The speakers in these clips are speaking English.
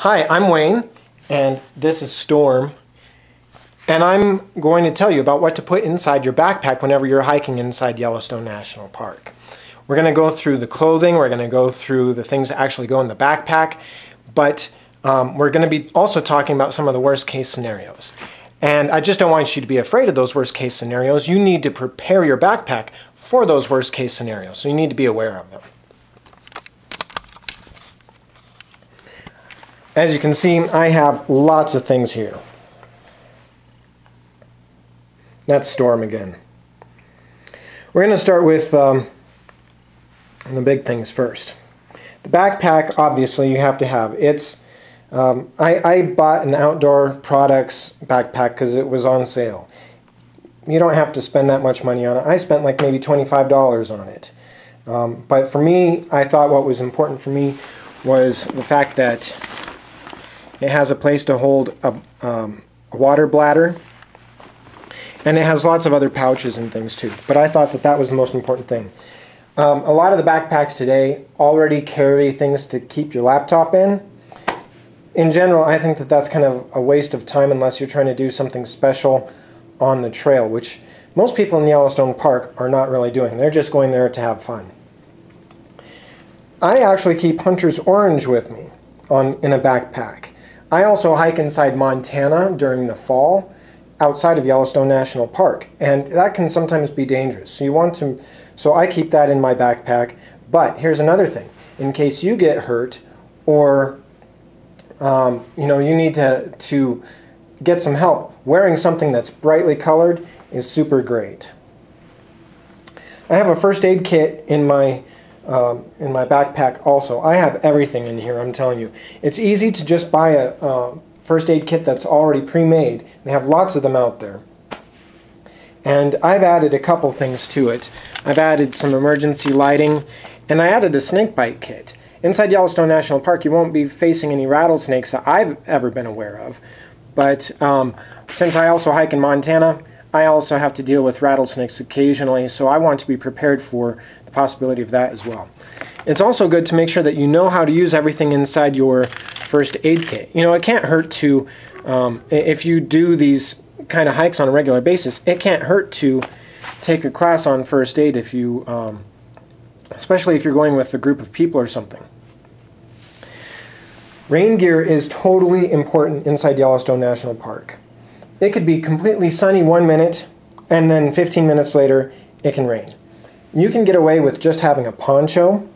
Hi, I'm Wayne, and this is Storm, and I'm going to tell you about what to put inside your backpack whenever you're hiking inside Yellowstone National Park. We're going to go through the clothing, we're going to go through the things that actually go in the backpack, but we're going to be also talking about some of the worst case scenarios. And I just don't want you to be afraid of those worst case scenarios. You need to prepare your backpack for those worst case scenarios, so you need to be aware of them. As you can see, I have lots of things here. That's Storm again. We're going to start with the big things first. The backpack, obviously, you have to have. I bought an Outdoor Products backpack because it was on sale. You don't have to spend that much money on it. I spent like maybe $25 on it. But for me, I thought what was important for me was the fact that it has a place to hold a water bladder, and it has lots of other pouches and things too. But I thought that that was the most important thing. A lot of the backpacks today already carry things to keep your laptop in. In general, I think that that's kind of a waste of time unless you're trying to do something special on the trail, which most people in Yellowstone Park are not really doing. They're just going there to have fun. I actually keep Hunter's Orange with me in a backpack. I also hike inside Montana during the fall outside of Yellowstone National Park, and that can sometimes be dangerous. So I keep that in my backpack. But here's another thing. In case you get hurt or you need to get some help, wearing something that's brightly colored is super great. I have a first aid kit in my backpack also. I have everything in here, I'm telling you. It's easy to just buy a first aid kit that's already pre-made. They have lots of them out there. And I've added a couple things to it. I've added some emergency lighting, and I added a snake bite kit. Inside Yellowstone National Park, you won't be facing any rattlesnakes that I've ever been aware of. But since I also hike in Montana, I also have to deal with rattlesnakes occasionally, so I want to be prepared for the possibility of that as well. It's also good to make sure that you know how to use everything inside your first aid kit. You know, it can't hurt to, if you do these kind of hikes on a regular basis, it can't hurt to take a class on first aid if you, especially if you're going with a group of people or something. Rain gear is totally important inside Yellowstone National Park. It could be completely sunny 1 minute, and then 15 minutes later, it can rain. You can get away with just having a poncho,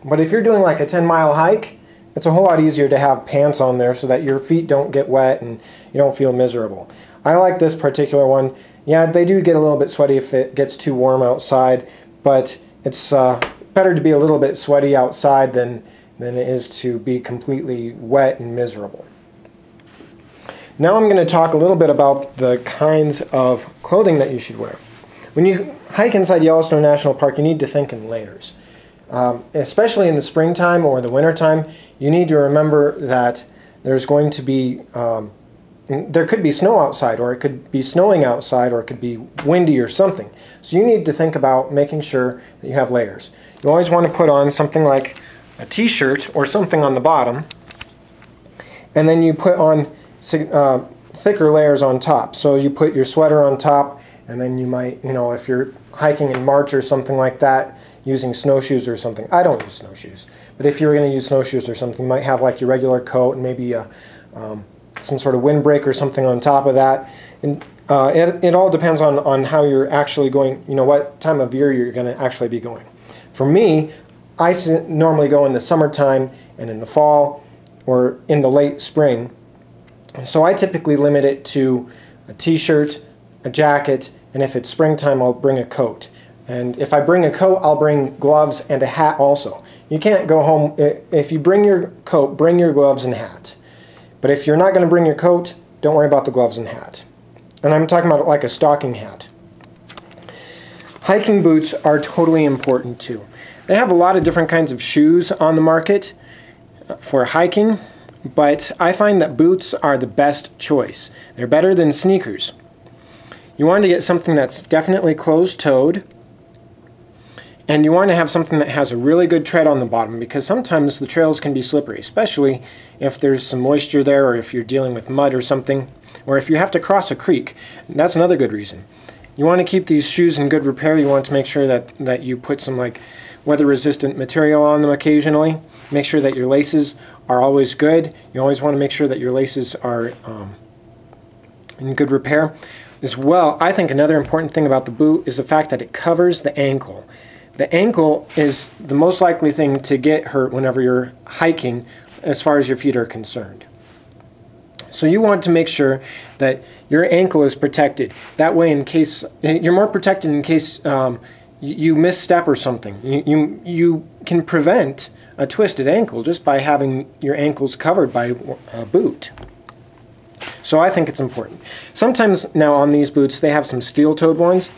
but if you're doing like a 10-mile hike, it's a whole lot easier to have pants on there so that your feet don't get wet and you don't feel miserable. I like this particular one. Yeah, they do get a little bit sweaty if it gets too warm outside, but it's better to be a little bit sweaty outside than it is to be completely wet and miserable. Now I'm going to talk a little bit about the kinds of clothing that you should wear. When you hike inside Yellowstone National Park, you need to think in layers. Especially in the springtime or the wintertime, you need to remember that there's going to be, there could be snow outside, or it could be snowing outside, or it could be windy or something. So you need to think about making sure that you have layers. You always want to put on something like a t-shirt or something on the bottom, and then you put on thicker layers on top. So you put your sweater on top, and then you might, if you're hiking in March or something like that, using snowshoes or something. I don't use snowshoes, but if you're going to use snowshoes or something, you might have like your regular coat and maybe some sort of windbreak or something on top of that. And it all depends on how you're actually going, what time of year you're going to actually be going. For me, I normally go in the summertime and in the fall or in the late spring. So I typically limit it to a t-shirt, a jacket, and if it's springtime, I'll bring a coat. And if I bring a coat, I'll bring gloves and a hat also. You can't go home, if you bring your coat, bring your gloves and hat. But if you're not going to bring your coat, don't worry about the gloves and hat. And I'm talking about like a stocking hat. Hiking boots are totally important too. They have a lot of different kinds of shoes on the market for hiking, but I find that boots are the best choice. They're better than sneakers. You want to get something that's definitely closed-toed, And you want to have something that has a really good tread on the bottom, because sometimes the trails can be slippery, especially if there's some moisture there, or if you're dealing with mud or something, or if you have to cross a creek. That's another good reason. You want to keep these shoes in good repair. You want to make sure that you put some like weather-resistant material on them occasionally. Make sure that your laces are always good. You always want to make sure that your laces are in good repair. As well, I think another important thing about the boot is the fact that it covers the ankle. The ankle is the most likely thing to get hurt whenever you're hiking as far as your feet are concerned. So you want to make sure that your ankle is protected. That way, in case you're more protected in case you misstep or something. You can prevent a twisted ankle just by having your ankles covered by a boot. So I think it's important. Sometimes now on these boots they have some steel-toed ones.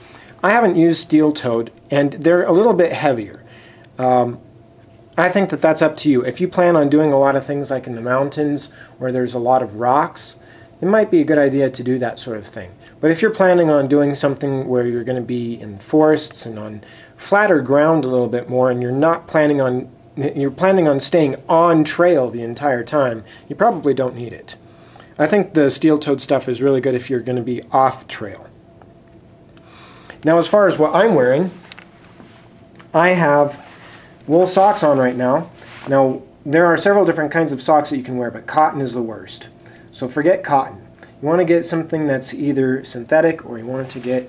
I haven't used steel-toed, and they're a little bit heavier. I think that that's up to you. If you plan on doing a lot of things like in the mountains where there's a lot of rocks, it might be a good idea to do that sort of thing. But if you're planning on doing something where you're going to be in forests and on flatter ground a little bit more, and you're planning on staying on trail the entire time, you probably don't need it. I think the steel-toed stuff is really good if you're going to be off trail. Now, as far as what I'm wearing, I have wool socks on right now. Now, there are several different kinds of socks that you can wear, but cotton is the worst. So forget cotton. You want to get something that's either synthetic, or you want to get,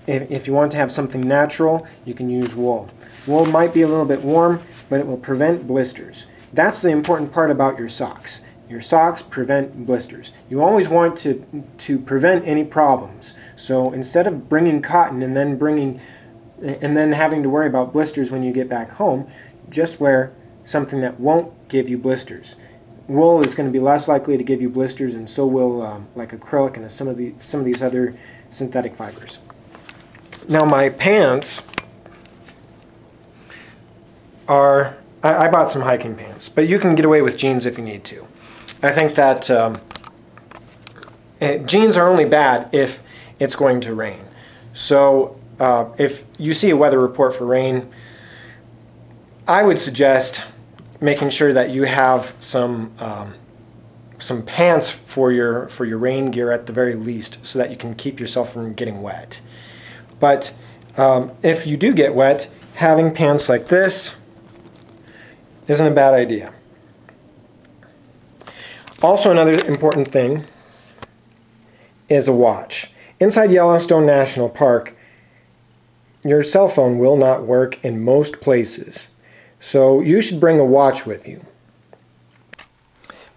if you want to have something natural, you can use wool. Wool might be a little bit warm, but it will prevent blisters. That's the important part about your socks. Your socks prevent blisters. You always want to prevent any problems. So instead of bringing cotton and then having to worry about blisters when you get back home, just wear something that won't give you blisters. Wool is going to be less likely to give you blisters, and so will like acrylic and some of these other synthetic fibers. Now my pants are, I bought some hiking pants, but you can get away with jeans if you need to. I think that jeans are only bad if it's going to rain. So if you see a weather report for rain, I would suggest making sure that you have some pants for your rain gear at the very least, so that you can keep yourself from getting wet. But if you do get wet, having pants like this isn't a bad idea. Also, another important thing is a watch. Inside Yellowstone National Park, your cell phone will not work in most places, so you should bring a watch with you.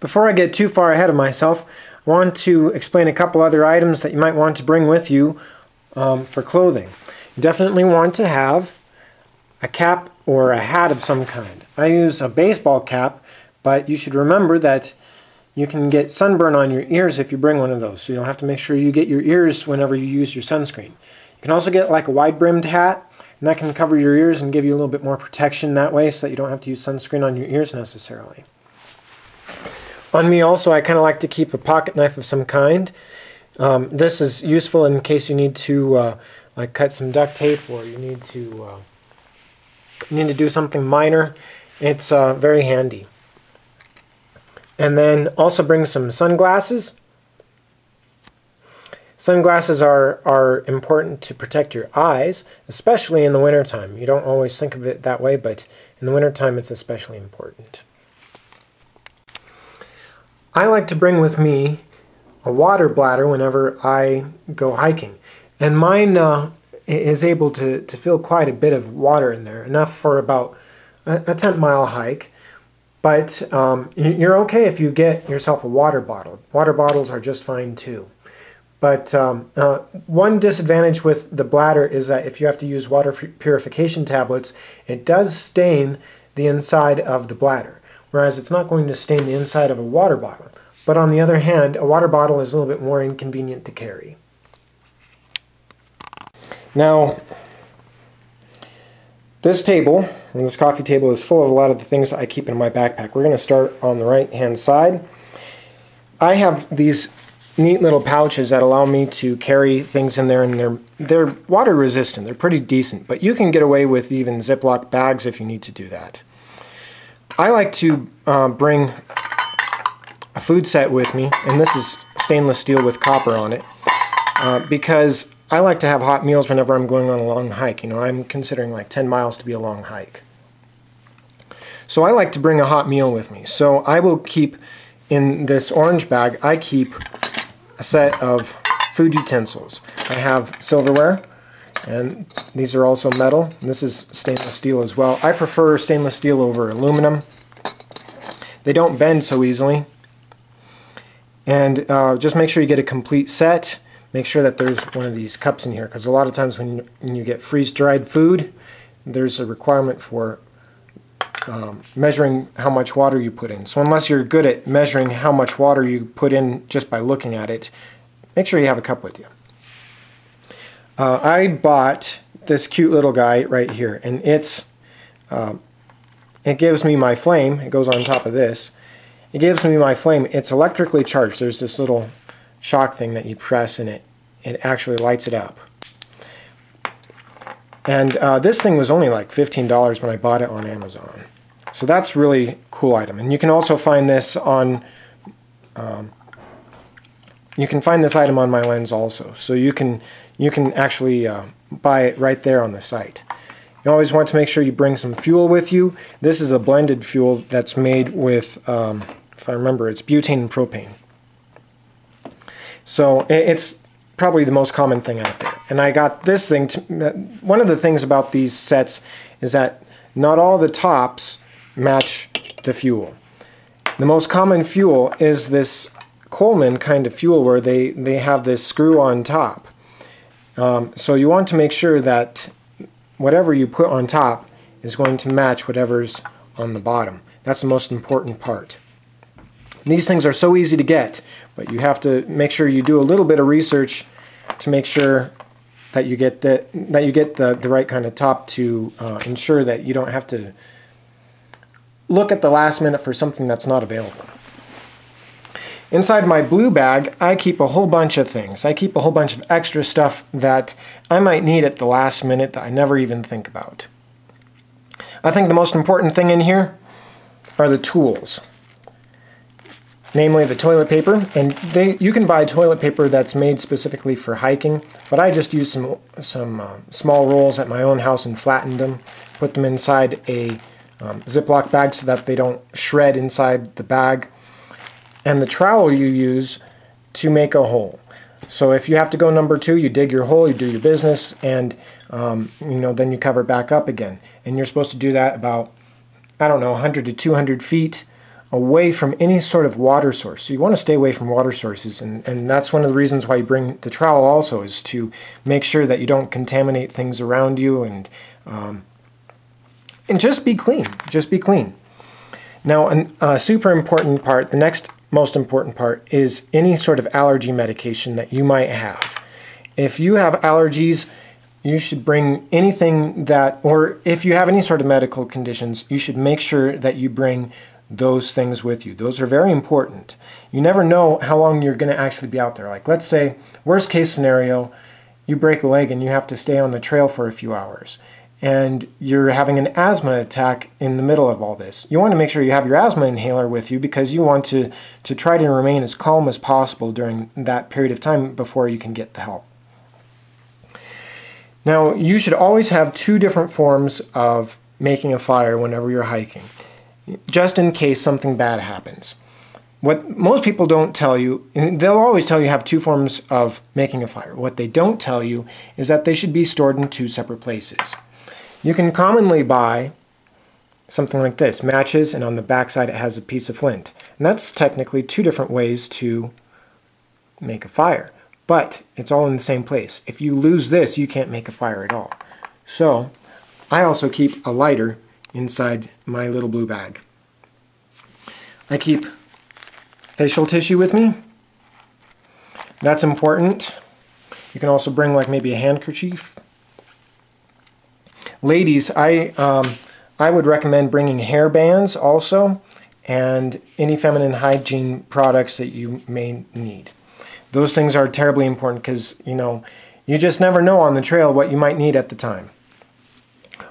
Before I get too far ahead of myself, I want to explain a couple other items that you might want to bring with you for clothing. You definitely want to have a cap or a hat of some kind. I use a baseball cap, but you should remember that you can get sunburn on your ears if you bring one of those, so you'll have to make sure you get your ears whenever you use your sunscreen. You can also get like a wide-brimmed hat, and that can cover your ears and give you a little bit more protection that way, so that you don't have to use sunscreen on your ears necessarily. On me also, I kind of like to keep a pocket knife of some kind. This is useful in case you need to like cut some duct tape, or you need to do something minor. It's very handy. And then also bring some sunglasses. Sunglasses are important to protect your eyes, especially in the wintertime. You don't always think of it that way, but in the wintertime it's especially important. I like to bring with me a water bladder whenever I go hiking. And mine is able to fill quite a bit of water in there, enough for about a 10-mile hike. But you're okay if you get yourself a water bottle. Water bottles are just fine too. But one disadvantage with the bladder is that if you have to use water purification tablets, it does stain the inside of the bladder, whereas it's not going to stain the inside of a water bottle. But on the other hand, a water bottle is a little bit more inconvenient to carry. Now, this table, and this coffee table, is full of a lot of the things that I keep in my backpack. We're going to start on the right-hand side. I have these neat little pouches that allow me to carry things in there, and they're water resistant. They're pretty decent, but you can get away with even Ziploc bags if you need to do that. I like to bring a food set with me, and this is stainless steel with copper on it, because I like to have hot meals whenever I'm going on a long hike. You know, I'm considering like 10 miles to be a long hike. So I like to bring a hot meal with me. So I will keep, in this orange bag, I keep a set of food utensils. I have silverware, and these are also metal. And this is stainless steel as well. I prefer stainless steel over aluminum. They don't bend so easily. And just make sure you get a complete set. Make sure that there's one of these cups in here, because a lot of times when you get freeze-dried food, there's a requirement for measuring how much water you put in. So unless you're good at measuring how much water you put in just by looking at it, make sure you have a cup with you. I bought this cute little guy right here, and it gives me my flame. It goes on top of this. It gives me my flame. It's electrically charged. There's this little shock thing that you press, and it actually lights it up. And this thing was only like $15 when I bought it on Amazon. So that's really a cool item. And you can also find this on you can find this item on My Lens also. So you can actually buy it right there on the site. You always want to make sure you bring some fuel with you. This is a blended fuel that's made with, if I remember, it's butane and propane. So it's probably the most common thing out there. And I got this thing. One of the things about these sets is that not all the tops match the fuel. The most common fuel is this Coleman kind of fuel where they have this screw on top. So you want to make sure that whatever you put on top is going to match whatever's on the bottom. That's the most important part. These things are so easy to get, but you have to make sure you do a little bit of research to make sure that you get the right kind of top to ensure that you don't have to look at the last minute for something that's not available. Inside my blue bag, I keep a whole bunch of things. I keep a whole bunch of extra stuff that I might need at the last minute that I never even think about. I think the most important thing in here are the tools. Namely the toilet paper, and you can buy toilet paper that's made specifically for hiking, but I just used some small rolls at my own house and flattened them, put them inside a Ziploc bag so that they don't shred inside the bag, and the trowel you use to make a hole. So if you have to go number 2, you dig your hole, you do your business, and then you cover it back up again. And you're supposed to do that about, I don't know, 100 to 200 feet away from any sort of water source. So you want to stay away from water sources, and that's one of the reasons why you bring the trowel also, is to make sure that you don't contaminate things around you, and just be clean. Just be clean. Now, a super important part, the next most important part, is any sort of allergy medication that you might have. If you have allergies, you should bring anything that, or if you have any sort of medical conditions, you should make sure that you bring those things with you. Those are very important. You never know how long you're going to actually be out there. Like, let's say, worst case scenario, you break a leg and you have to stay on the trail for a few hours, and you're having an asthma attack in the middle of all this. You want to make sure you have your asthma inhaler with you, because you want to try to remain as calm as possible during that period of time before you can get the help. Now, you should always have 2 different forms of making a fire whenever you're hiking, just in case something bad happens. What most people don't tell you, they'll always tell you have 2 forms of making a fire. What they don't tell you is that they should be stored in 2 separate places. You can commonly buy something like this, matches, and on the back side it has a piece of flint. And that's technically 2 different ways to make a fire, but it's all in the same place. If you lose this, you can't make a fire at all. So I also keep a lighter inside my little blue bag. I keep facial tissue with me. That's important. You can also bring like maybe a handkerchief. Ladies, I would recommend bringing hair bands also, and any feminine hygiene products that you may need. Those things are terribly important because, you know, you just never know on the trail what you might need at the time.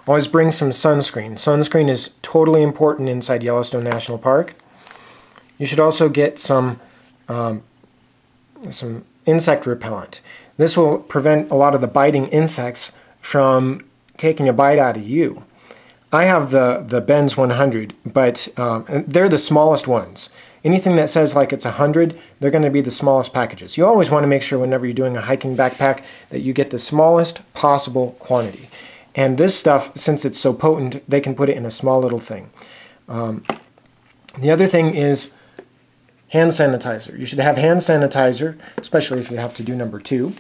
Always bring some sunscreen. Sunscreen is totally important inside Yellowstone National Park. You should also get some insect repellent. This will prevent a lot of the biting insects from taking a bite out of you. I have the Benz 100, but they're the smallest ones. Anything that says like it's 100, they're going to be the smallest packages. You always want to make sure whenever you're doing a hiking backpack that you get the smallest possible quantity. And this stuff, since it's so potent, they can put it in a small little thing. The other thing is hand sanitizer. You should have hand sanitizer, especially if you have to do number 2.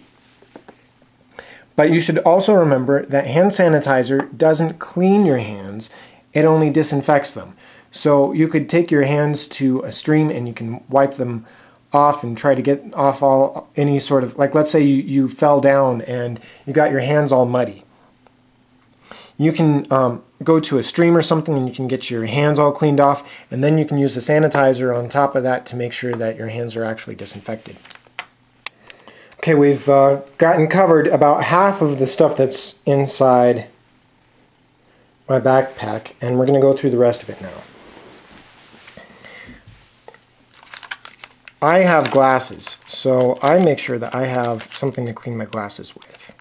But you should also remember that hand sanitizer doesn't clean your hands, it only disinfects them. So you could take your hands to a stream and you can wipe them off and try to get off any sort of, like let's say you fell down and you got your hands all muddy. You can go to a stream or something and you can get your hands all cleaned off, and then you can use the sanitizer on top of that to make sure that your hands are actually disinfected. Okay, we've gotten covered about half of the stuff that's inside my backpack, and we're going to go through the rest of it now. I have glasses, so I make sure that I have something to clean my glasses with,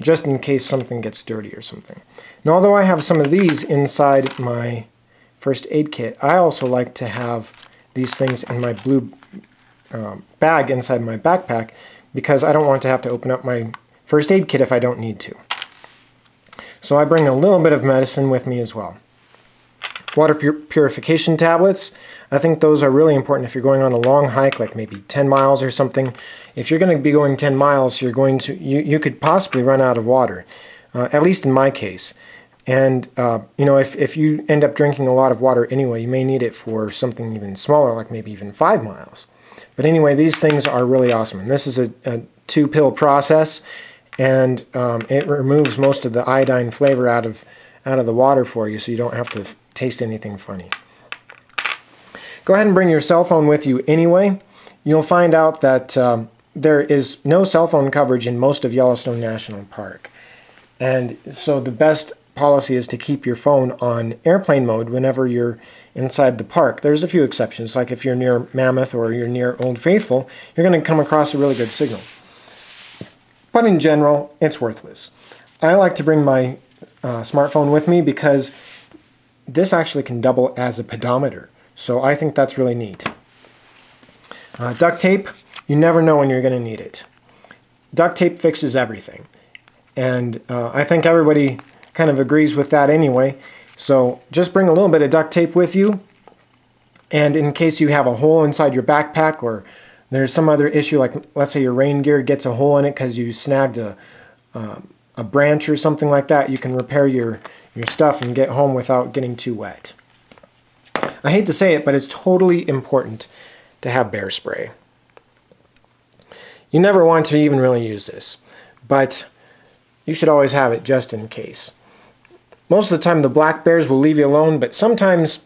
just in case something gets dirty or something. Now, although I have some of these inside my first aid kit, I also like to have these things in my blue bag inside my backpack because I don't want to have to open up my first aid kit if I don't need to. So I bring a little bit of medicine with me as well. Water purification tablets, I think those are really important if you're going on a long hike, like maybe 10 miles or something. If you're going to be going 10 miles, you're going to you could possibly run out of water, at least in my case. And you know, if you end up drinking a lot of water anyway, you may need it for something even smaller, like maybe even 5 miles. But anyway, these things are really awesome. And this is a 2-pill process, and it removes most of the iodine flavor out of the water for you, so you don't have to taste anything funny. Go ahead and bring your cell phone with you anyway. You'll find out that there is no cell phone coverage in most of Yellowstone National Park. And so the best policy is to keep your phone on airplane mode whenever you're inside the park. There's a few exceptions, like if you're near Mammoth or you're near Old Faithful, you're going to come across a really good signal. But in general, it's worthless. I like to bring my smartphone with me because this actually can double as a pedometer. So I think that's really neat. Duct tape, you never know when you're going to need it. Duct tape fixes everything. And I think everybody kind of agrees with that anyway. So just bring a little bit of duct tape with you. And in case you have a hole inside your backpack, or there's some other issue, like let's say your rain gear gets a hole in it because you snagged a branch or something like that, you can repair your stuff and get home without getting too wet. I hate to say it, but it's totally important to have bear spray. You never want to even really use this, but you should always have it just in case. Most of the time the black bears will leave you alone, but sometimes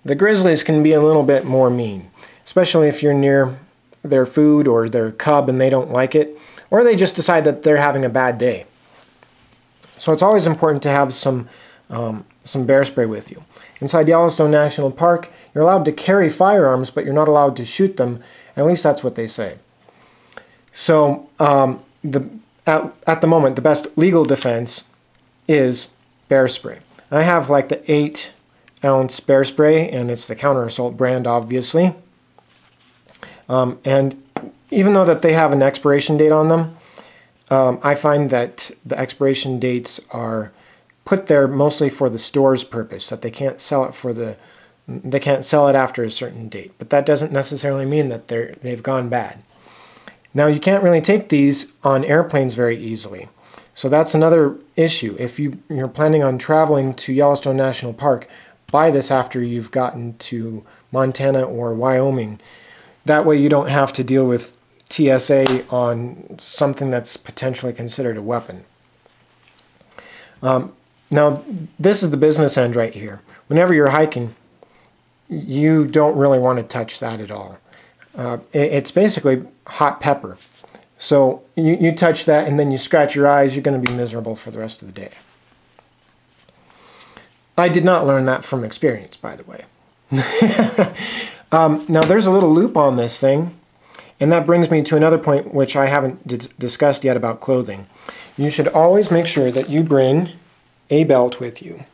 the grizzlies can be a little bit more mean, especially if you're near their food or their cub and they don't like it, or they just decide that they're having a bad day. So it's always important to have some bear spray with you. Inside Yellowstone National Park, you're allowed to carry firearms, but you're not allowed to shoot them. At least that's what they say. So at the moment, the best legal defense is bear spray. I have like the 8-ounce bear spray, and it's the Counter Assault brand, obviously. And even though that they have an expiration date on them, I find that the expiration dates are put there mostly for the store's purpose, that they can't sell it after a certain date. But that doesn't necessarily mean that they've gone bad. Now, you can't really take these on airplanes very easily. So that's another issue. If you're planning on traveling to Yellowstone National Park, buy this after you've gotten to Montana or Wyoming. That way you don't have to deal with TSA on something that's potentially considered a weapon. Now, this is the business end right here. Whenever you're hiking, you don't really want to touch that at all. It's basically hot pepper. So you touch that and then you scratch your eyes, you're going to be miserable for the rest of the day. I did not learn that from experience, by the way. Now there's a little loop on this thing, and that brings me to another point which I haven't discussed yet about clothing. You should always make sure that you bring a belt with you.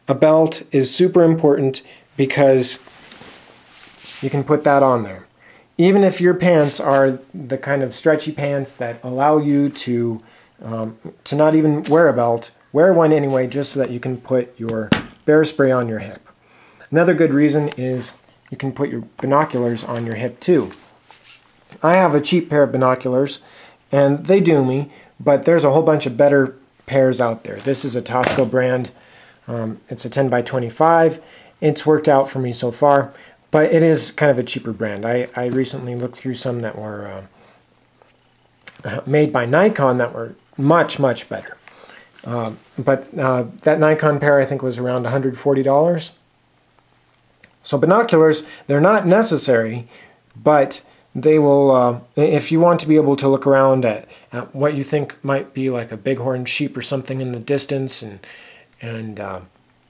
A belt is super important because you can put that on there. Even if your pants are the kind of stretchy pants that allow you to not even wear a belt, wear one anyway just so that you can put your bear spray on your hip. Another good reason is you can put your binoculars on your hip too. I have a cheap pair of binoculars and they do me, but there's a whole bunch of better pairs out there. This is a Tosco brand. It's a 10 by 25. It's worked out for me so far, but it is kind of a cheaper brand. I recently looked through some that were made by Nikon that were much, much better. But that Nikon pair I think was around $140. So binoculars, they're not necessary, but they will, if you want to be able to look around at what you think might be like a bighorn sheep or something in the distance, and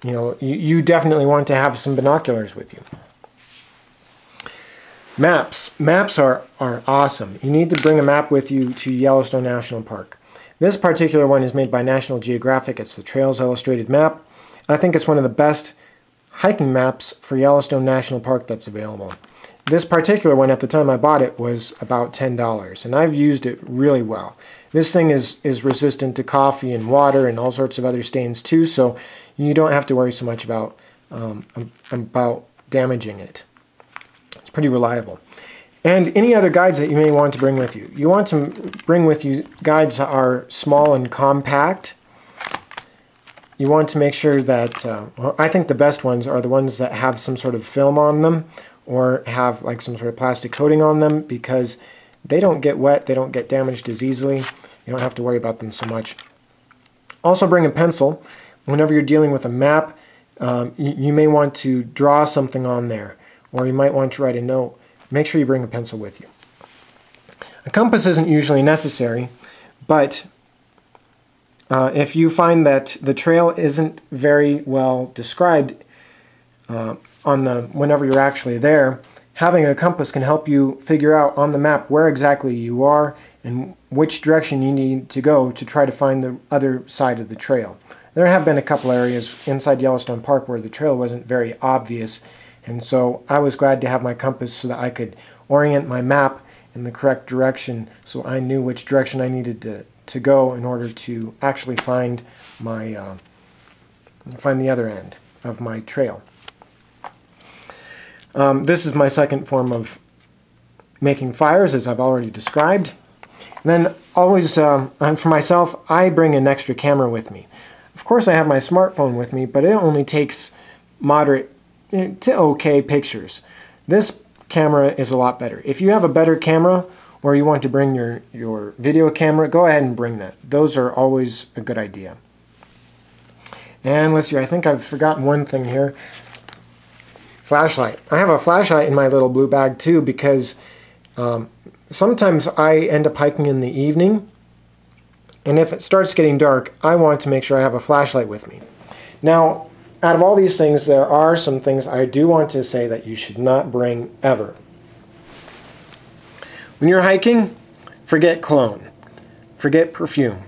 you know, you definitely want to have some binoculars with you. Maps. Maps are awesome. You need to bring a map with you to Yellowstone National Park. This particular one is made by National Geographic. It's the Trails Illustrated map. I think it's one of the best hiking maps for Yellowstone National Park that's available. This particular one, at the time I bought it, was about $10, and I've used it really well. This thing is resistant to coffee and water and all sorts of other stains too, so you don't have to worry so much about damaging it. It's pretty reliable. And any other guides that you may want to bring with you. You want to bring with you guides that are small and compact. You want to make sure that, well, I think the best ones are the ones that have some sort of film on them or have like some sort of plastic coating on them, because they don't get wet, they don't get damaged as easily. You don't have to worry about them so much. Also bring a pencil. Whenever you're dealing with a map, you may want to draw something on there, or you might want to write a note. Make sure you bring a pencil with you. A compass isn't usually necessary, but if you find that the trail isn't very well described whenever you're actually there, having a compass can help you figure out on the map where exactly you are and which direction you need to go to try to find the other side of the trail. There have been a couple areas inside Yellowstone Park where the trail wasn't very obvious, and so I was glad to have my compass so that I could orient my map in the correct direction so I knew which direction I needed to go in order to actually find my find the other end of my trail. This is my second form of making fires, as I've already described. And then always, for myself, I bring an extra camera with me. Of course I have my smartphone with me, but it only takes moderate to okay pictures. This camera is a lot better. If you have a better camera, or you want to bring your video camera, go ahead and bring that. Those are always a good idea. And let's see, I think I've forgotten one thing here. Flashlight. I have a flashlight in my little blue bag too, because sometimes I end up hiking in the evening, and if it starts getting dark, I want to make sure I have a flashlight with me. Now, out of all these things, there are some things I do want to say that you should not bring ever. When you're hiking, forget cologne, forget perfume.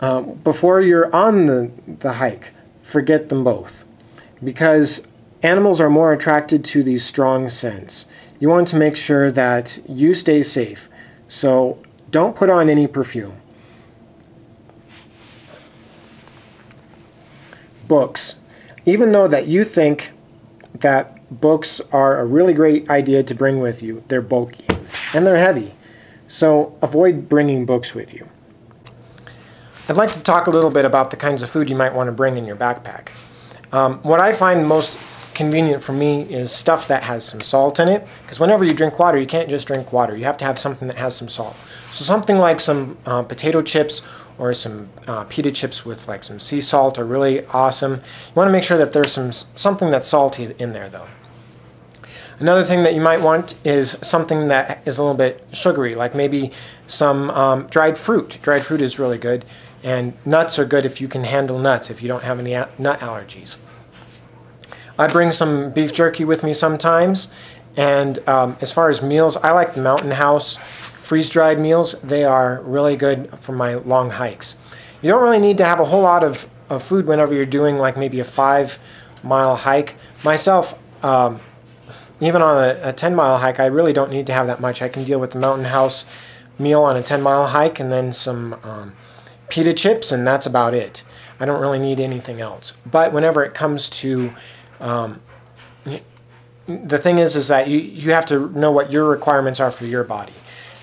Before you're on the hike, forget them both, because animals are more attracted to these strong scents. You want to make sure that you stay safe, so don't put on any perfume. Books. Even though that you think that books are a really great idea to bring with you, they're bulky and they're heavy, so avoid bringing books with you. I'd like to talk a little bit about the kinds of food you might want to bring in your backpack. What I find most convenient for me is stuff that has some salt in it, because whenever you drink water, you can't just drink water. You have to have something that has some salt. So something like some potato chips or some pita chips with like some sea salt are really awesome. You want to make sure that there's something that's salty in there though. Another thing that you might want is something that is a little bit sugary, like maybe some dried fruit. Dried fruit is really good, and nuts are good if you can handle nuts, if you don't have any nut allergies. I bring some beef jerky with me sometimes, and as far as meals, I like the Mountain House freeze-dried meals. They are really good for my long hikes. You don't really need to have a whole lot of food whenever you're doing like maybe a 5-mile hike. Myself, even on a 10-mile hike, I really don't need to have that much. I can deal with the Mountain House meal on a 10-mile hike and then some pita chips, and that's about it. I don't really need anything else. But whenever it comes to the thing is that you have to know what your requirements are for your body.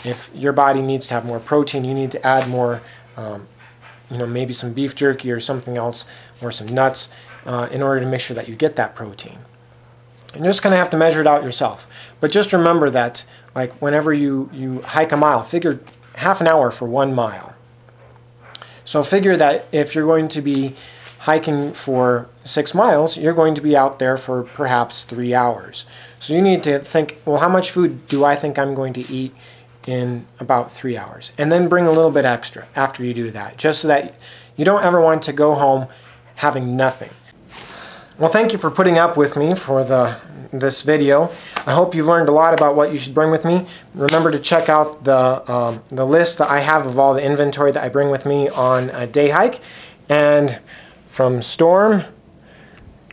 If your body needs to have more protein, you need to add more, maybe some beef jerky or something else, or some nuts, in order to make sure that you get that protein. And you're just going to have to measure it out yourself. But just remember that, like, whenever you hike a mile, figure half an hour for 1 mile. So figure that if you're going to be hiking for 6 miles, you're going to be out there for perhaps 3 hours. So you need to think, well, how much food do I think I'm going to eat in about 3 hours? And then bring a little bit extra after you do that, just so that you don't ever want to go home having nothing. Well, thank you for putting up with me for this video. I hope you've learned a lot about what you should bring with me. Remember to check out the list that I have of all the inventory that I bring with me on a day hike. And from Storm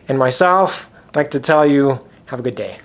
and myself, I'd like to tell you, have a good day.